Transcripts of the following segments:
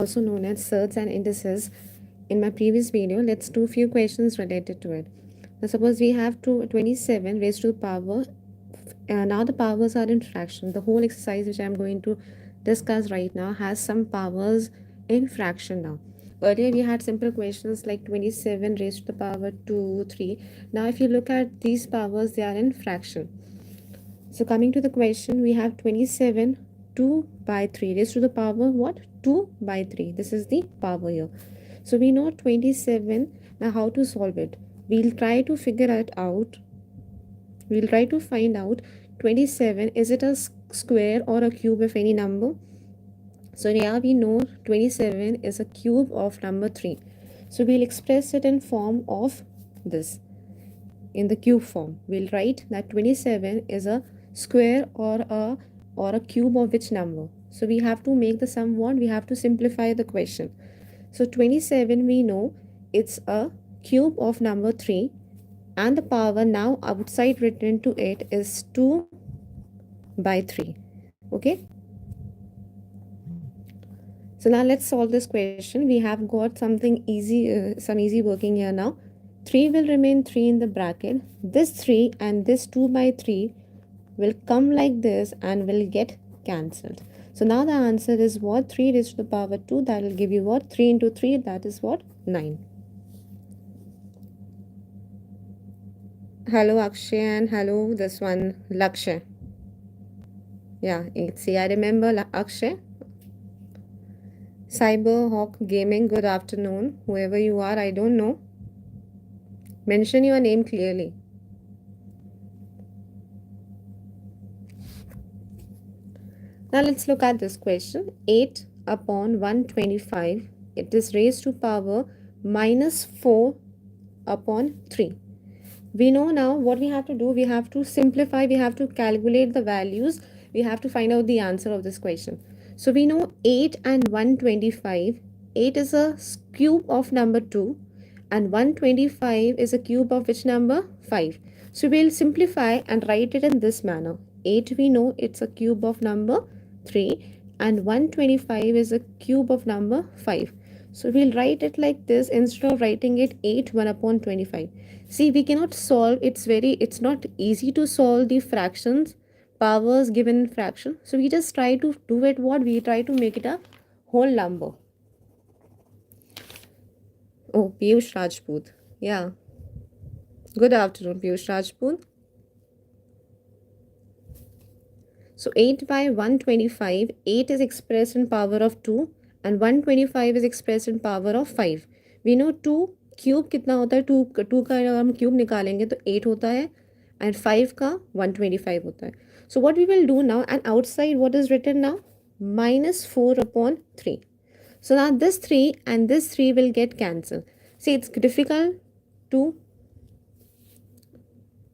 also known as surds and indices. In my previous video, let's do a few questions related to it. Now, suppose we have 27 raised to the power. Now the powers are in fraction. The whole exercise which I'm going to discuss right now has some powers in fraction now. Earlier we had simple questions like 27 raised to the power 2, 3. Now if you look at these powers, they are in fraction. So coming to the question, we have 27 2 by 3 raised to the power what? 2 by 3. This is the power here. So we know 27. Now how to solve it? We'll try to figure it out. We'll try to find out 27. Is it a square or a cube of any number? So yeah, we know 27 is a cube of number 3. So we'll express it in form of this. In the cube form, we'll write that 27 is a square or a cube of which number. So we have to make the sum what? We have to simplify the question. So 27 we know it's a cube of number 3, and the power now outside written to it is 2 by 3. Okay. So now let's solve this question. We have got something easy, some easy working here now. 3 will remain 3 in the bracket. This 3 and this 2 by 3 will come like this and will get cancelled. So now the answer is what? 3 raised to the power 2. That will give you what? 3 into 3. That is what? 9. Hello Akshay, and hello this one Lakshay. Yeah, see, I remember Akshay. Cyberhawk Gaming, good afternoon. Whoever you are, I don't know. Mention your name clearly. Now let's look at this question. 8 upon 125. It is raised to power minus 4 upon 3. We know now what we have to do. We have to simplify. We have to calculate the values. We have to find out the answer of this question. So we know 8 and 125. 8 is a cube of number 2 and 125 is a cube of which number? 5. So we'll simplify and write it in this manner. 8 we know it's a cube of number 3 and 125 is a cube of number 5. So we'll write it like this instead of writing it 8 1 upon 25. See, we cannot solve, it's not easy to solve the fractions, powers given in fraction. So we just try to do it what? We try to make it a whole number. Oh, Piyush Rajput. Yeah. Good afternoon, Piyush Rajput. So 8 by 125, 8 is expressed in power of 2 and 125 is expressed in power of 5. We know 2 cube कितना होता है? 2 का अगर हम cube निकालेंगे तो 8 होता है and 5 का 125 होता है. So what we will do now, and outside what is written now? Minus 4 upon 3. So now this 3 and this 3 will get cancelled. See, it's difficult to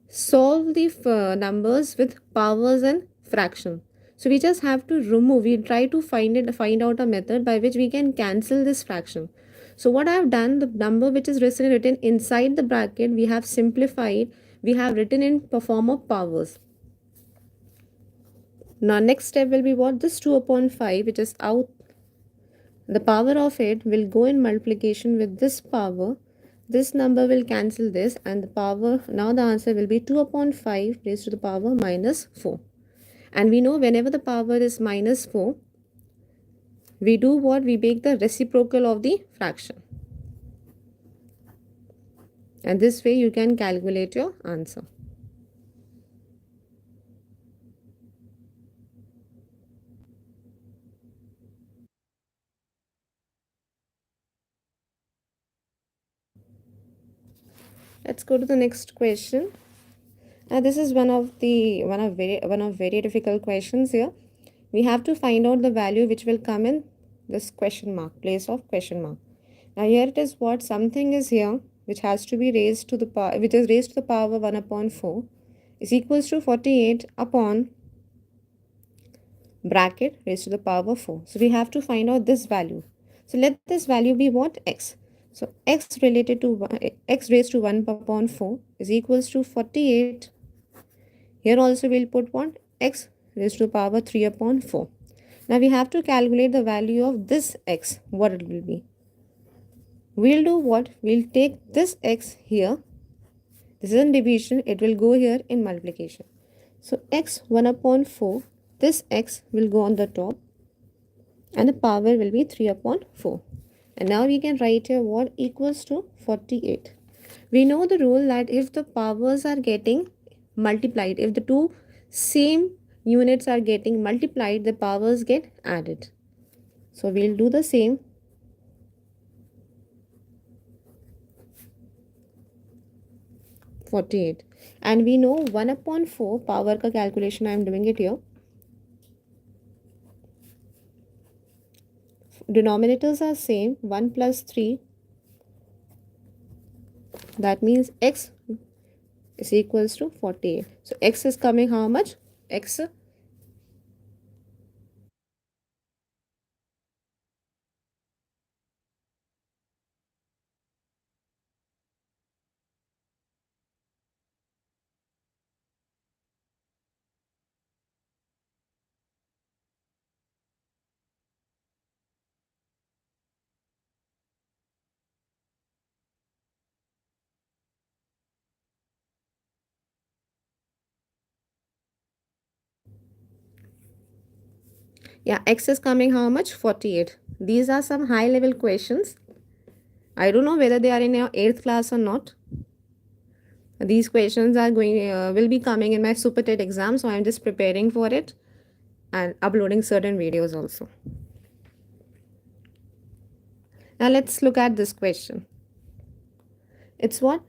solve the numbers with powers and fraction. So we just have to remove. We try to find out a method by which we can cancel this fraction. So what I have done, the number which is written inside the bracket, we have simplified. We have written in form of powers. Now next step will be what? This 2 upon 5 which is out. The power of it will go in multiplication with this power. This number will cancel this and the power, now the answer will be 2 upon 5 raised to the power minus 4. And we know whenever the power is minus 4, we do what? We make the reciprocal of the fraction. And this way you can calculate your answer. Let's go to the next question. Now this is one of very difficult questions here. We have to find out the value which will come in this question mark, place of question mark. Now here it is what? Something is here which has to be raised to the power, which is raised to the power 1 upon 4 is equals to 48 upon bracket raised to the power 4. So we have to find out this value. So let this value be what? X. So x related to x raised to 1 upon 4 is equals to 48. Here also we'll put what? X raised to the power 3 upon 4. Now we have to calculate the value of this x, what it will be. We'll do what? We'll take this x here. This is in division. It will go here in multiplication. So x 1 upon 4. This x will go on the top. And the power will be 3 upon 4. And now we can write here what equals to 48. We know the rule that if the powers are getting multiplied, if the two same units are getting multiplied, the powers get added. So we'll do the same. (48) and we know 1 upon 4 power ka calculation. I am doing it here. Denominators are same, 1 plus 3. That means x is equals to 48. So x is coming how much? X. Yeah, x is coming how much? 48. These are some high level questions. I don't know whether they are in your 8th class or not. These questions are will be coming in my super TET exam, so I'm just preparing for it and uploading certain videos also. Now let's look at this question. It's what?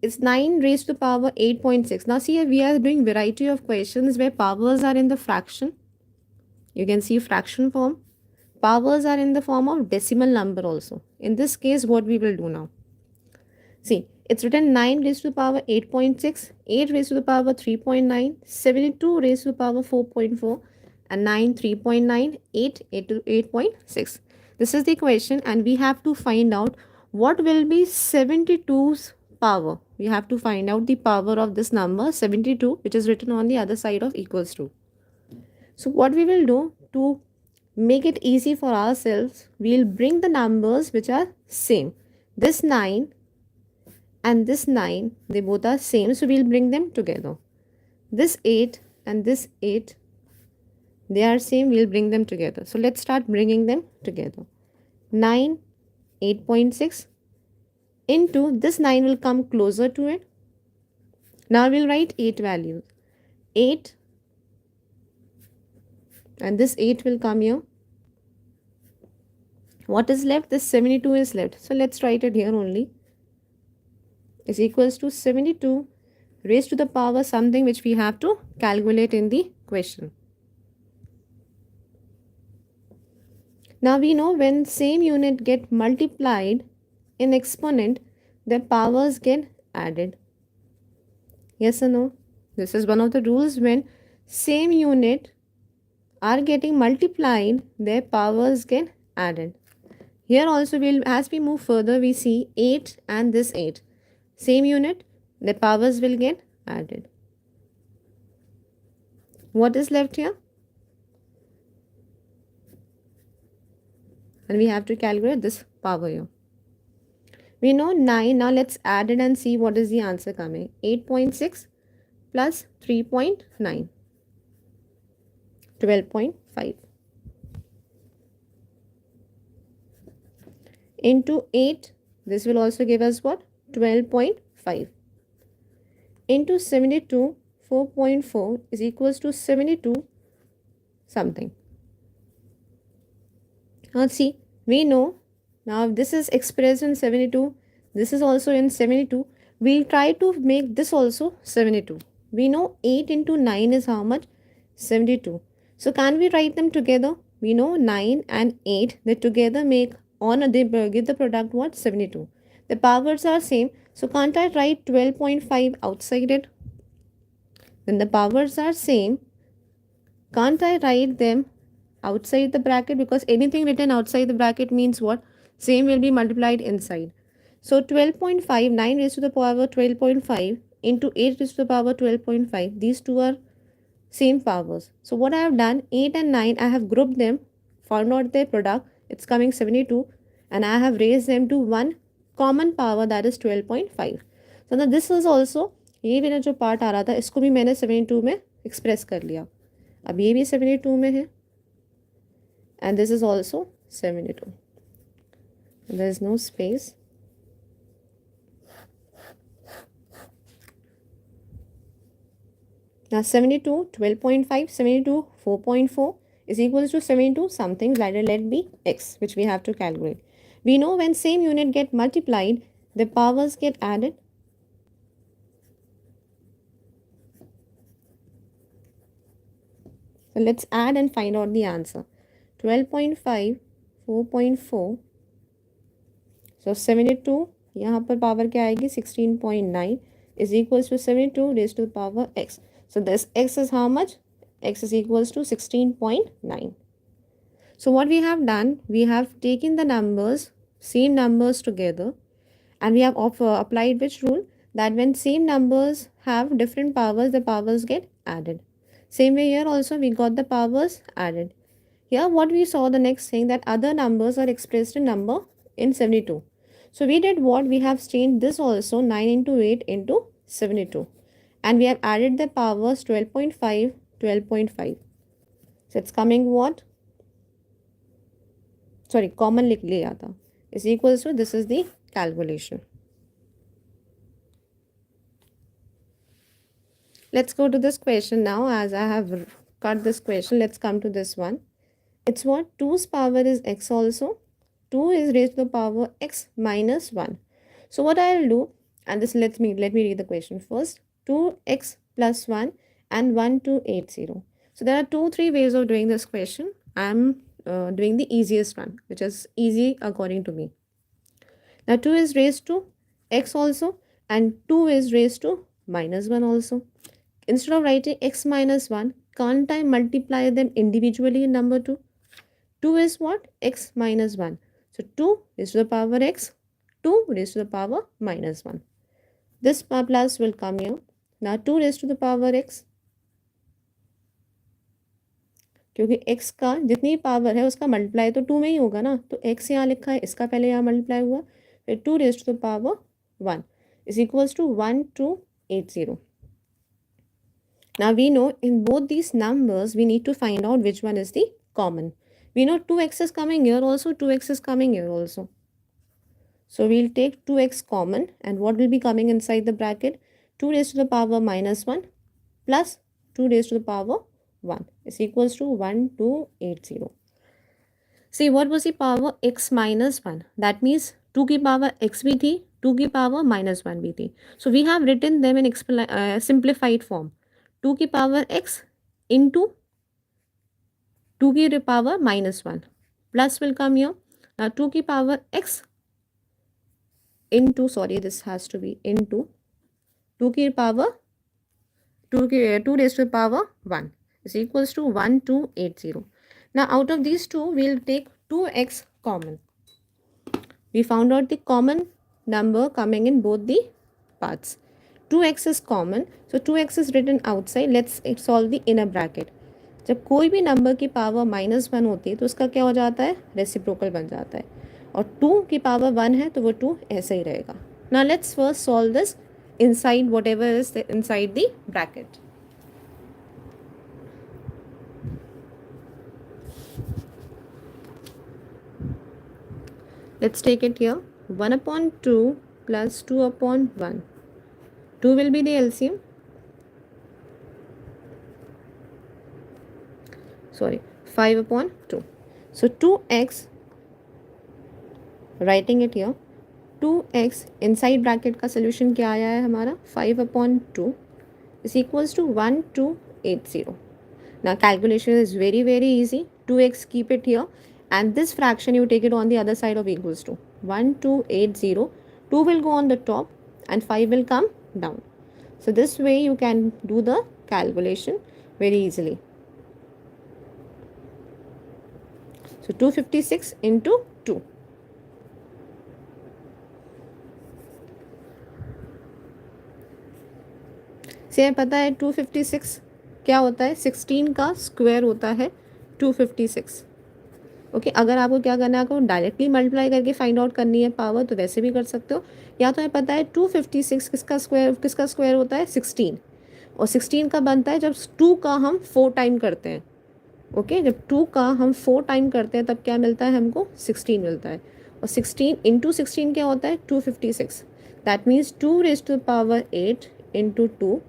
It's 9 raised to the power 8.6. Now see, we are doing variety of questions where powers are in the fraction. You can see fraction form. Powers are in the form of decimal number also. In this case, what we will do now? See, it's written 9 raised to the power 8.6, 8 raised to the power 3.9, 72 raised to the power 4.4, and 9 3.9, 8 to 8.6. This is the question, and we have to find out what will be 72's power. We have to find out the power of this number 72, which is written on the other side of equals to. So what we will do to make it easy for ourselves, we'll bring the numbers which are same. This 9 and this 9, they both are same, so we'll bring them together. This 8 and this 8, they are same, we'll bring them together. So let's start bringing them together. 9, 8.6 into this 9 will come closer to it. Now we'll write 8 values. 8 and this 8 will come here. What is left? This 72 is left. So let's write it here only. Is equals to 72 raised to the power something which we have to calculate in the question. Now we know when same unit get multiplied in exponent, their powers get added. Yes or no? This is one of the rules. When same unit are getting multiplied, their powers get added. Here also, as we move further, we see 8 and this 8. Same unit, the powers will get added. What is left here? And we have to calculate this power here. We know 9. Now let's add it and see what is the answer coming. 8.6 plus 3.9. 12.5. Into 8. This will also give us what? 12.5. Into 72. 4.4 is equals to 72 something. Now see, we know now this is expressed in 72. This is also in 72. We'll try to make this also 72. We know 8 into 9 is how much? 72. So can we write them together? We know 9 and 8, they together make they give the product what? 72. The powers are same. So can't I write 12.5 outside it? When the powers are same, can't I write them outside the bracket? Because anything written outside the bracket means what? Same will be multiplied inside. So 12.5, 9 raised to the power 12.5 into 8 raised to the power 12.5. These two are same powers. So what I have done, 8 and 9, I have grouped them found out their product, it's coming 72, and I have raised them to one common power, that is 12.5. So now this was also, ये भी ना जो part आ रहा था इसको भी मैंने 72 में एक्सप्रेस कर लिया. अब ये भी 72 में है, and this is also 72. There is no space. Now 72, 12.5, 72, 4.4 is equals to 72 something, let be x, which we have to calculate. We know when same unit get multiplied, the powers get added. So let's add and find out the answer. 12.5, 4.4. So 72, यहाँ पर power क्या आएगी 16.9 is equals to 72 raised to the power x. So this x is how much? X is equals to 16.9. So what we have done, we have taken the numbers, same numbers together, and we have applied which rule? That when same numbers have different powers, the powers get added. Same way here also we got the powers added. Here what we saw the next thing, that other numbers are expressed in number in 72. So we did what? We have changed this also 9 into 8 into 72. And we have added the powers 12.5, 12.5. So it's coming what? Sorry, common लिख लिया था. Is equals to, this is the calculation. Let's go to this question now. As I have cut this question, let's come to this one. It's what? 2's power is x also. 2 is raised to the power x minus 1. So what I'll do, and this let me read the question first. 2x plus 1 and 1280. So there are 3 ways of doing this question. I'm doing the easiest one, which is easy according to me. Now 2 is raised to x also, and 2 is raised to minus 1 also. Instead of writing x minus 1, can't I multiply them individually in number 2? 2 is what? X minus 1. So 2 raised to the power x, 2 raised to the power minus 1. This plus will come here. Now 2 raised to the power x. क्योंकि x का जितनी power है उसका multiply तो 2 में ही होगा ना, तो x यहाँ लिखा है, इसका पहले यहाँ मल्टीप्लाई हुआ, फिर 2 raised to the power 1 is equals to 1280. Now we know in both these numbers we need to find out which one is the common. We know 2x is coming here also, 2x is coming here also. So we'll take 2x common, and what will be coming inside the bracket? 2 raised to the power minus 1 plus 2 raised to the power 1 is equals to 1280. See, what was the power? X minus 1. That means 2 की power x भी थी, 2 की power minus 1 भी थी. So we have written them in simplified form. 2 की power x into 2 की power minus 1. Plus will come here. Now 2 की power x into, sorry, this has to be into 2 की power 2 raised to the power 1 is equals to 1280. Now out of these two, we'll take 2x common. We found out the common number coming in both the parts. 2x is common, so 2x is written outside. Let's solve the inner bracket. जब कोई भी number की power -1 होती है तो उसका क्या हो जाता है? रेसिप्रोकल बन जाता है, और 2 की पावर 1 है तो वो 2 ऐसे ही रहेगा. Now let's first solve this inside whatever is inside the bracket. Let's take it here. 1 upon 2 plus 2 upon 1. 2 will be the LCM. Sorry, 5 upon 2. So 2x, writing it here, 2x inside bracket का solution क्या आया है हमारा? 5 upon 2 is equals to 1280. Now calculation is very easy. 2x, keep it here, and this fraction you take it on the other side of equals to 1280. 2 will go on the top and 5 will come down. So this way you can do the calculation very easily. So 256 into 2. से पता है 256 क्या होता है? 16 का square होता है 256. Okay अगर आपको क्या करना है, आपको डायरेक्टली मल्टीप्लाई करके फाइंड आउट करनी है पावर, तो वैसे भी कर सकते हो, या तो हमें पता है 256 किसका स्क्वायर होता है 16, और 16 का बनता है जब 2 का हम 4 टाइम करते हैं। ओके जब 2 का हम 4 टाइम करते हैं तब क्या मिलता है हमको 16 मिलता है, और 16 इंटू 16 क्या होता है 256, that means 2 raise to power 8 into 2,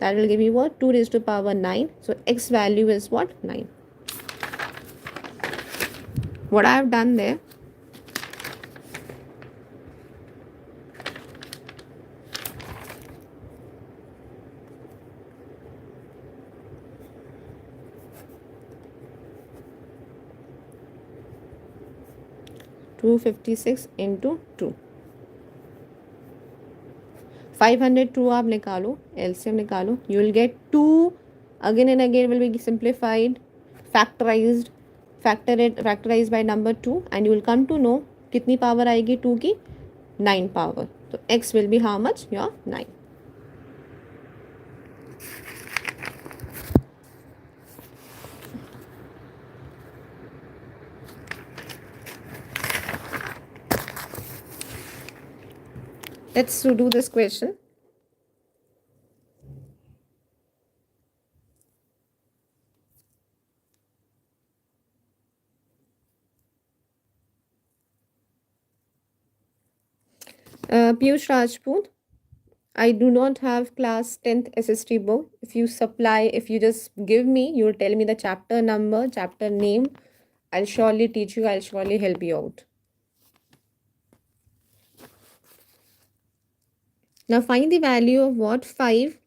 that will give you what 2 raised to power 9, so x value is what 9. What I have done there, two 56 into 2, 502 आप निकालो, LCM निकालो, you will get 2 again and again will be simplified, factorized by number 2, and you will come to know कितनी power आएगी 2 की 9 power, तो x will be how much your 9. Let's do this question. Piyush Rajput, I do not have class 10th SST book. If you just give me, you will tell me the chapter number, chapter name, I'll surely teach you, I'll surely help you out. Now find the value of what? 5,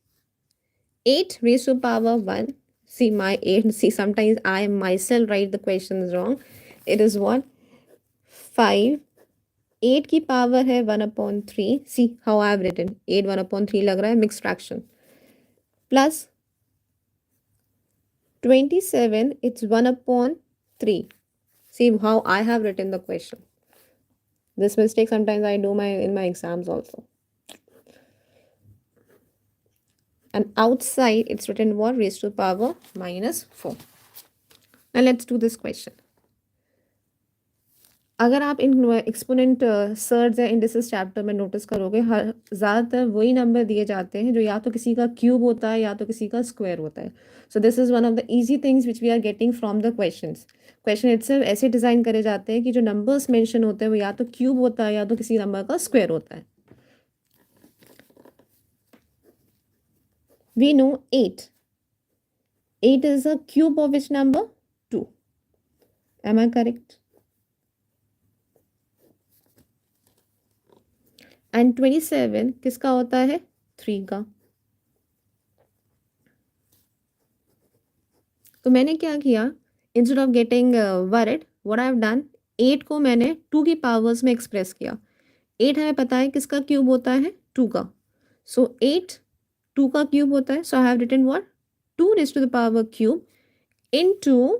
8 raised to power 1. See my 8, see sometimes I myself write the questions wrong. It is what? 5, 8 की power है 1/3. See how I have written. 8 1/3 लग रहा है, mixed fraction. Plus 27, it's 1/3. See how I have written the question. This mistake sometimes I do in my exams also. And outside it's written what? Raised to power -4. Now let's do this question. अगर आप इन exponent surds या indices chapter में notice करोगे, हर ज़्यादातर वही number दिए जाते हैं जो या तो किसी का क्यूब होता है या तो किसी का स्क्वायर होता है. So this is one of the easy things which we are getting from the question itself ऐसे डिज़ाइन करे जाते हैं कि जो नंबर्स मेंशन होते हैं वो या तो क्यूब होता है या तो किसी नंबर का स्क्वायर होता है. We know 8 is a cube of which number? 2. Am I correct? And 27 किसका होता है 3 का. तो मैंने क्या किया, instead of getting worried what I have done, 8 को मैंने 2 की पावर्स में एक्सप्रेस किया. 8 हमें पता है किसका क्यूब होता है 2 का, सो 8 2 का क्यूब होता है, so I have written what 2 raise to the power cube into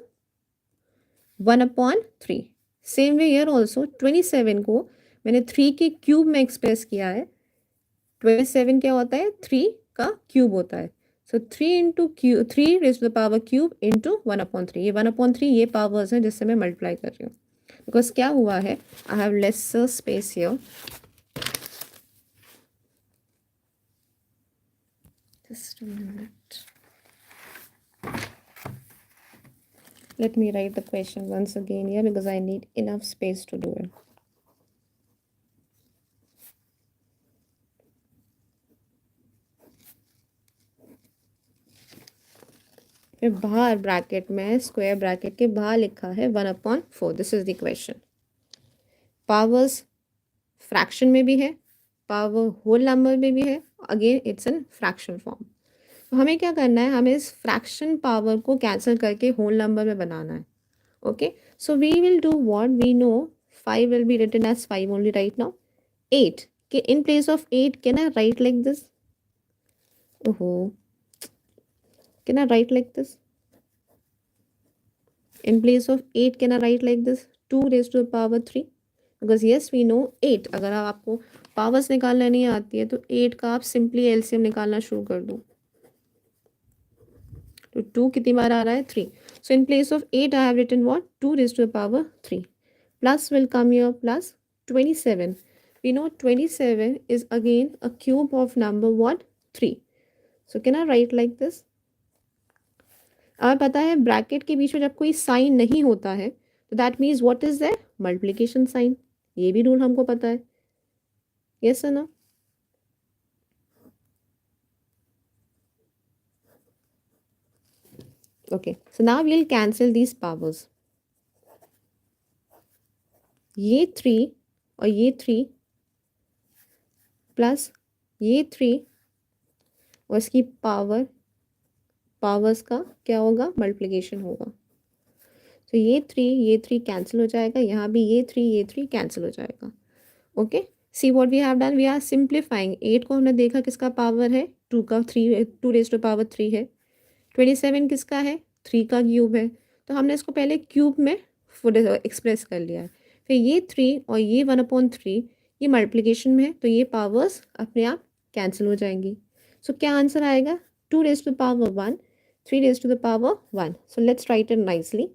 1/3. Same way here also 27 को मैंने 3 के क्यूब में एक्सप्रेस किया है. 27 क्या होता है 3 का क्यूब होता है, so 3 into cube 3 raise to the power cube into 1/3. ये 1/3 ये पावर्स हैं जिससे मैं मल्टीप्लाई कर रही हूँ, बिकॉज क्या हुआ है I have laser space here. Just a minute. Let me write the question once again here because I need enough space to do it. फिर बाहर ब्रैकेट में स्क्वायर ब्रैकेट के बाहर लिखा है 1/4. This is the question. Powers fraction में भी है, पावर होल नंबर में भी है, again it's in fraction form. तो हमें क्या करना है, हमें इस फ्रैक्शन पावर को कैंसिल करके होल नंबर में बनाना है. Okay so we will do what we know. 5 will be written as 5 only right now. 8 in place of 8 can I write like this? Oh, can I write like this? In place of 8 can I write like this? 2 raised to the power 3. Because yes we know 8. अगर आपको powers निकालना नहीं आती है तो 8 का आप simply LCM निकालना शुरू कर दो. तो 2 कितनी बार आ रहा है 3. So in place of 8, I have written what? 2 raised to the power 3. Plus will come here plus 27. We know 27 is again a cube of number what? 3. So can I write like this? अब पता है bracket के बीच में जब कोई sign नहीं होता है तो that means what is that? Multiplication sign. ये भी रूल हमको पता है. यस सर ना? Okay, so now we'll cancel these powers. ये 3 और ये 3 प्लस ये 3 और इसकी पावर्स का क्या होगा? मल्टीप्लिकेशन होगा. तो ये 3 कैंसिल हो जाएगा. यहाँ भी ये 3 कैंसिल हो जाएगा. Okay, see what we have done. We are simplifying. 8 को हमने देखा किसका पावर है? 2 का 3, 2 रेज़ टू पावर 3 है. 27 किसका है? 3 का क्यूब है. तो हमने इसको पहले क्यूब में एक्सप्रेस कर लिया है. फिर ये 3 और ये 1/3 ये मल्टीप्लिकेशन में है तो ये पावर्स अपने आप कैंसिल हो जाएंगी. सो क्या आंसर आएगा? 2 raise to power 1, 3 raise to the power 1. So let's write it nicely.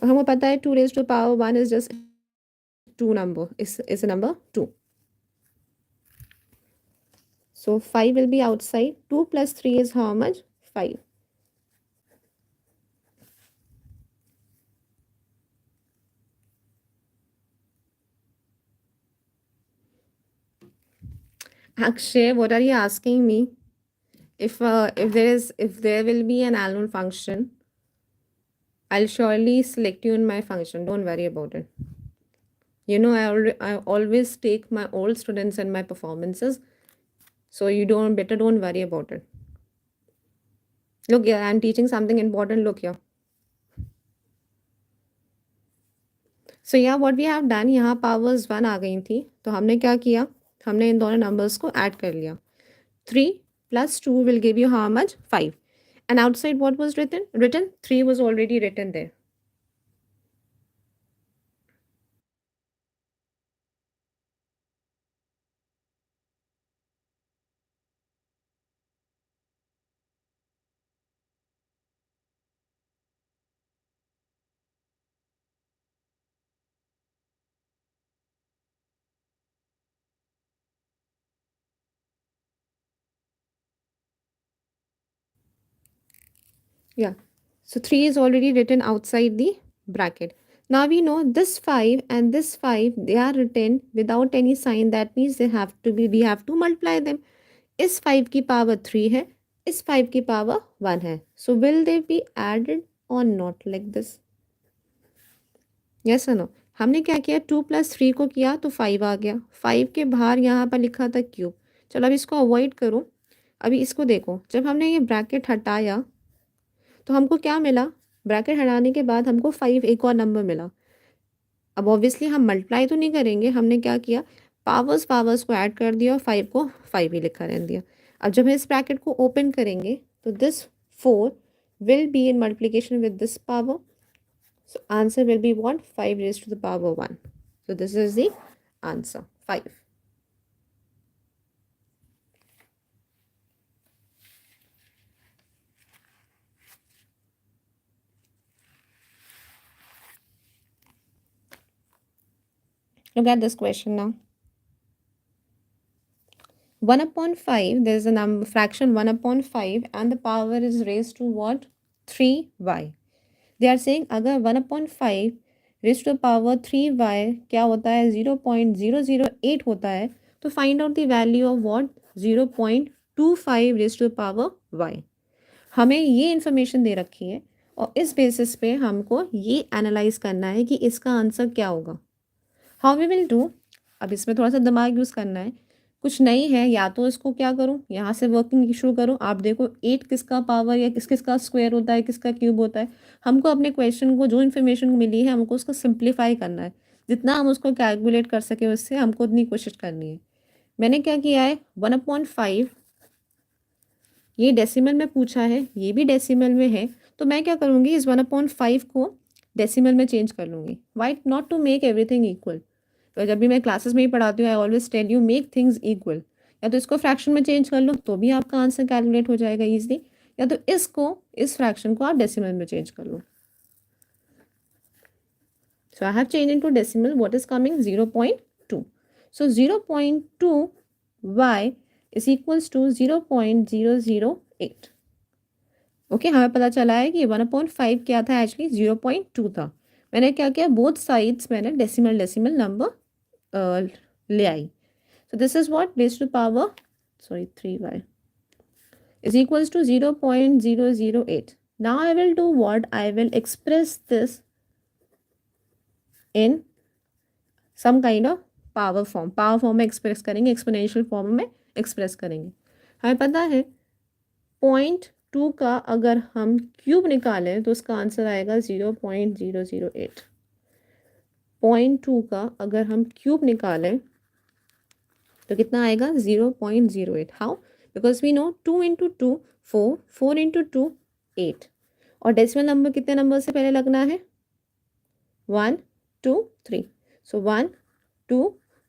हमको पता है 2 raise to power 1 is just 2 number, is a number 2. So 5 will be outside. 2 plus 3 is how much? 5. Akshay, what are you asking me? If there will be an unknown function, I'll surely select you in my function. Don't worry about it. You know, I always take my old students and my performances. So you better don't worry about it. Look here, I'm teaching something important. Look here. So yeah, what we have done, यहाँ powers 1 आ गई थी तो हमने क्या किया? हमने इन दोनों numbers को add कर लिया. 3 plus 2 will give you how much? 5. And outside what was written? 3 was already written there. Yeah. So 3 is already written outside the bracket. Now we know this 5 and this 5, they are written without any sign. That means we have to multiply them. इस 5 की power 3 है, इस 5 की power 1 है. So will they be added or not like this? Yes or no? हमने क्या किया? 2 plus 3 को किया तो 5 आ गया. 5 के बाहर यहाँ पर लिखा था क्यूब. चलो अब इसको अवॉइड करो. अभी इसको देखो. जब हमने ये ब्रैकेट हटाया तो हमको क्या मिला? ब्रैकेट हटाने के बाद हमको 5 एक और नंबर मिला. अब ऑब्वियसली हम मल्टीप्लाई तो नहीं करेंगे. हमने क्या किया? पावर्स को ऐड कर दिया और 5 को 5 ही लिखा रहने दिया. अब जब हम इस ब्रैकेट को ओपन करेंगे तो this 4 will be in multiplication with this power. So answer will be what? 5 raised to the power 1. So this is the answer, 5. Look at this question now. 1/5, there is a number fraction 1/5 and the power is raised to what? 3y. They are saying अगर 1/5 raised to the power 3y क्या होता है? 0.008 होता है. तो find out the value of what? 0.25 raised to the power y. हमें ये information दे रखी है और इस बेसिस पे हमको ये एनालाइज करना है कि इसका आंसर क्या होगा. How we will do? अब इसमें थोड़ा सा दिमाग यूज़ करना है. कुछ नहीं है, या तो इसको क्या करूँ, यहाँ से वर्किंग शुरू करूँ. आप देखो 8 किसका पावर या किसका स्क्वायर होता है, किसका क्यूब होता है. हमको अपने क्वेश्चन को जो इन्फॉर्मेशन मिली है हमको उसको सिंप्लीफाई करना है. जितना हम उसको कैलकुलेट कर सके उससे हमको उतनी कोशिश करनी है. मैंने क्या किया है? 1/5 ये डेसिमल में पूछा है, ये भी डेसिमल में है. तो मैं क्या करूँगी? इस 1/5 को डेसिमल में चेंज कर लूँगी. Why not to make everything equal. तो जब भी मैं क्लासेस में ही पढ़ाती हूँ I always tell you make things equal. या तो इसको फ्रैक्शन में चेंज कर लो तो भी आपका आंसर कैलकुलेट हो जाएगा ईजिली, या तो इसको, इस फ्रैक्शन को आप डेसिमल में चेंज कर लो. So I have changed into decimal. What is coming? 0.2. So 0.2 y is equals to 0.008. Okay, हमें पता चला है कि 1/5 क्या था, एक्चुअली 0.2 था. मैंने क्या किया, बोथ साइड्स मैंने डेसिमल डेसिमल नंबर ले आई. So this is what, raise to power, sorry 3y is equals to 0.008. Now I will do what? I will express this in some kind of power form में express करेंगे, exponential form में express करेंगे. हमें पता है 0.2 का अगर हम क्यूब निकालें तो उसका आंसर आएगा 0.008. 0.2 का अगर हम क्यूब निकालें तो कितना आएगा, 0.08. How? Because we know 2 into two 4, 4 into two 8, और डेसिमल नंबर कितने नंबर से पहले लगना है, 1 2 3. सो 1 2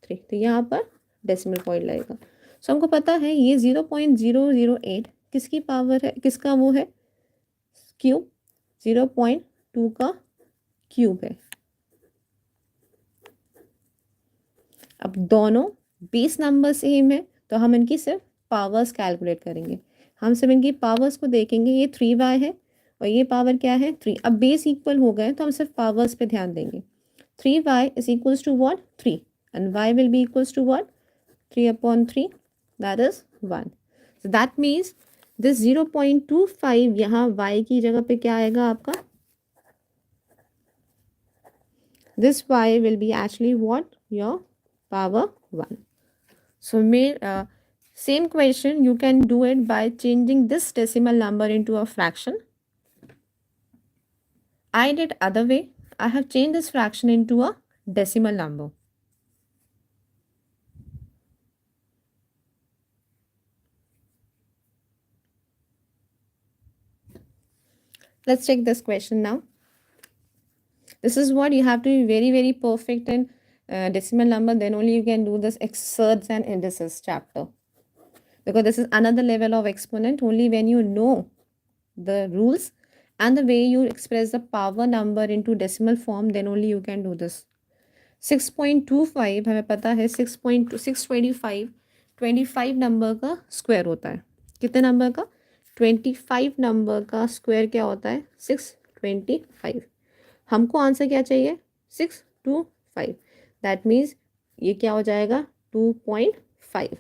3, तो यहाँ पर डेसिमल पॉइंट लगेगा. सो हमको पता है ये 0.008 किसकी पावर है, किसका वो है, क्यूब, 0.2 का क्यूब है. अब दोनों बेस नंबर सेम है तो हम इनकी सिर्फ पावर्स कैलकुलेट करेंगे. हम सिर्फ इनकी पावर्स को देखेंगे. ये 3y है और ये पावर क्या है, 3. अब बेस इक्वल हो गए तो हम सिर्फ पावर्स पे ध्यान देंगे. 3y is equals to what, 3, and y will be equals to what, 3/3, that is 1. So that means this 0.25 यहाँ y की जगह पे क्या आएगा आपका, this y will be actually what, your power 1. So same question you can do it by changing this decimal number into a fraction. I did other way. I have changed this fraction into a decimal number. Let's check this question now. This is what you have to be very, very perfect in decimal number. Then only you can do this Surds and Indices chapter. Because this is another level of exponent. Only when you know the rules and the way you express the power number into decimal form, then only you can do this. 6.25 हमें पता है 6.625 25 number का square होता है. कितने number का, 25 number का square क्या होता है, 625. हमको आंसर क्या चाहिए, 625. दैट मीन्स ये क्या हो जाएगा, 2.5.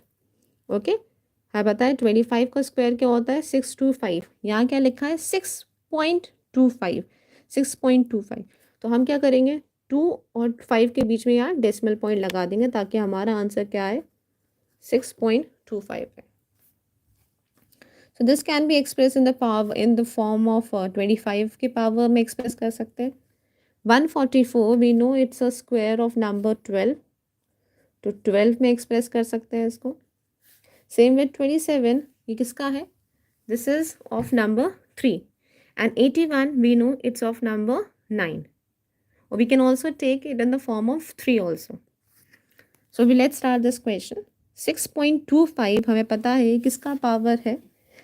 ओके, हाँ बताए 25 का स्क्वायर क्या होता है, 625. यहाँ क्या लिखा है, 6.25. 6.25. तो हम क्या करेंगे, 2 और 5 के बीच में यहाँ डेसिमल पॉइंट लगा देंगे ताकि हमारा आंसर क्या है, 6.25 है. So this can be express in the power, in the form of 25 के पावर में एक्सप्रेस कर सकते हैं. 144 we know it's a square of number 12, तो 12 में एक्सप्रेस कर सकते हैं इसको. सेम विथ 27, ये किसका है, this is of number 3. And 81 we know it's of number 9. Or we can also take it in the form of 3 also. So let's start this question. 6.25 हमें पता है किसका पावर है,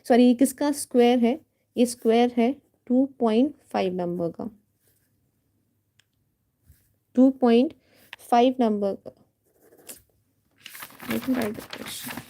सॉरी ये किसका स्क्वायर है, ये स्क्वायर है 2.5 नंबर का, 2.5 नंबर का. Let me write the question.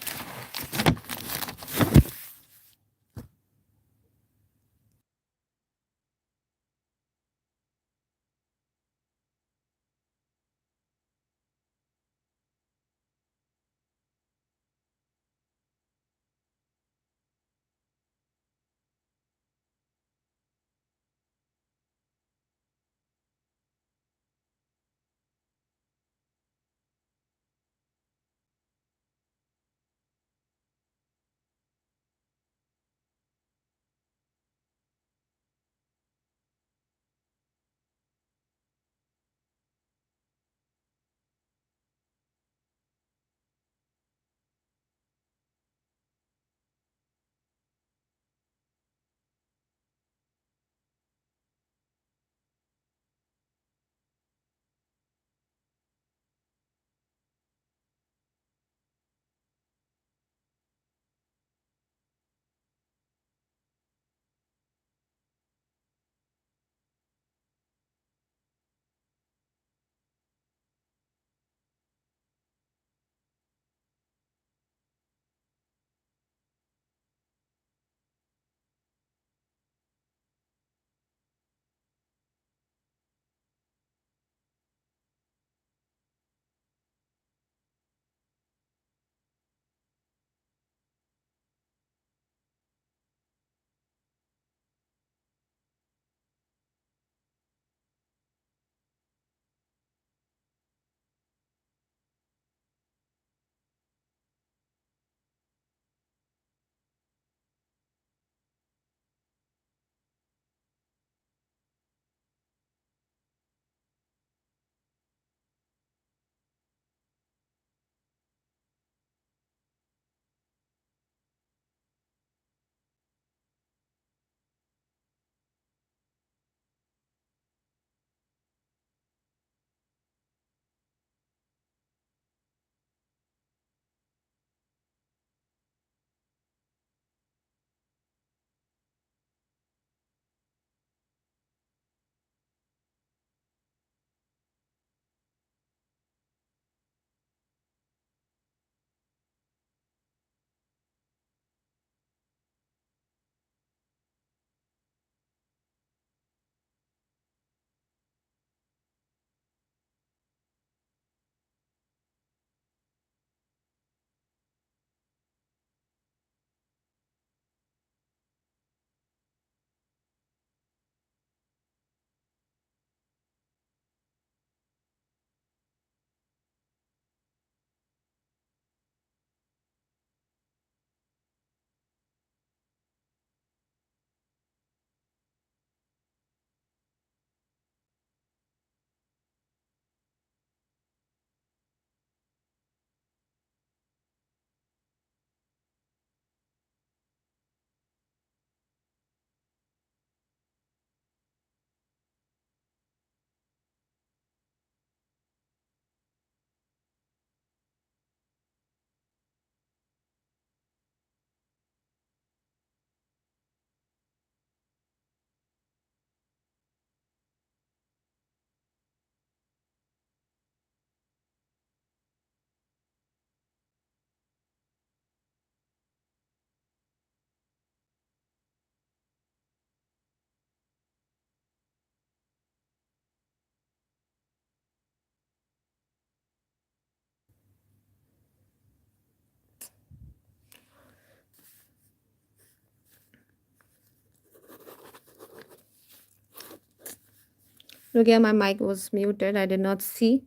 Look here, my mic was muted. I did not see.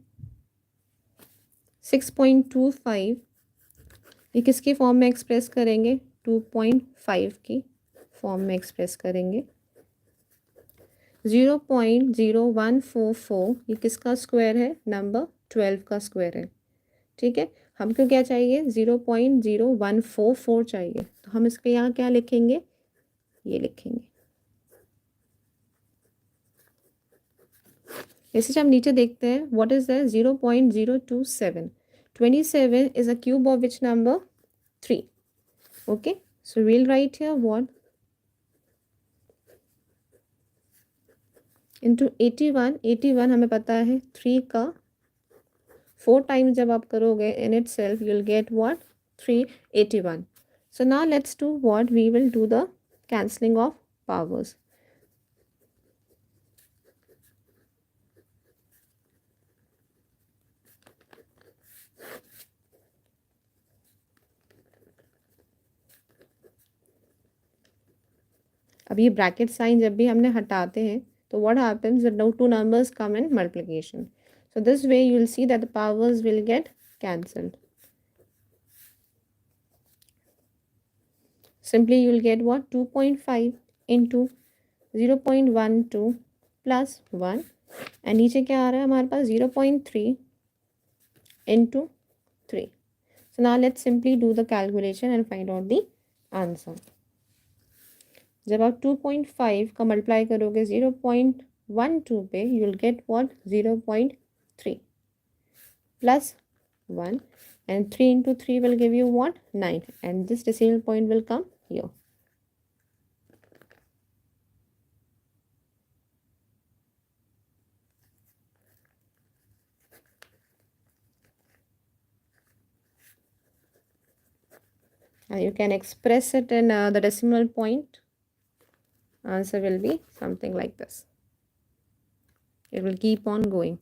6.25 ये किसके फॉर्म में एक्सप्रेस करेंगे? 2.5 की फॉर्म में एक्सप्रेस करेंगे. 0.0144 ये किसका स्क्वायर है? नंबर 12 का स्क्वायर है. ठीक है, हमको क्या चाहिए? 0.0144 चाहिए. तो हम इसके यहाँ क्या लिखेंगे? ये लिखेंगे. इसे जब हम नीचे देखते हैं, what is that? 0.027. 27 is a cube of which number? 3. Okay, so we'll write here what? Into 81. 81 हमें पता है 3 का 4 टाइम्स जब आप करोगे in itself you'll get what? 381. So now let's do what? We will do the cancelling of powers. अब ये bracket sign जब भी हमने हटाते हैं तो what happens? The two numbers come in multiplication. So this way you will see that the powers will get cancelled. Simply you will get what? 2.5 into 0.12 plus 1 and नीचे क्या आ रहा है हमारे पास? 0.3 into 3. So now let's simply do the calculation and find out the answer. जब आप 2.5 का multiply करोगे 0.12 पे you will get what? 0.3 plus 1 and 3 into 3 will give you what? 9 and this decimal point will come here. And you can express it in the decimal point. Answer will be something like this. It will keep on going.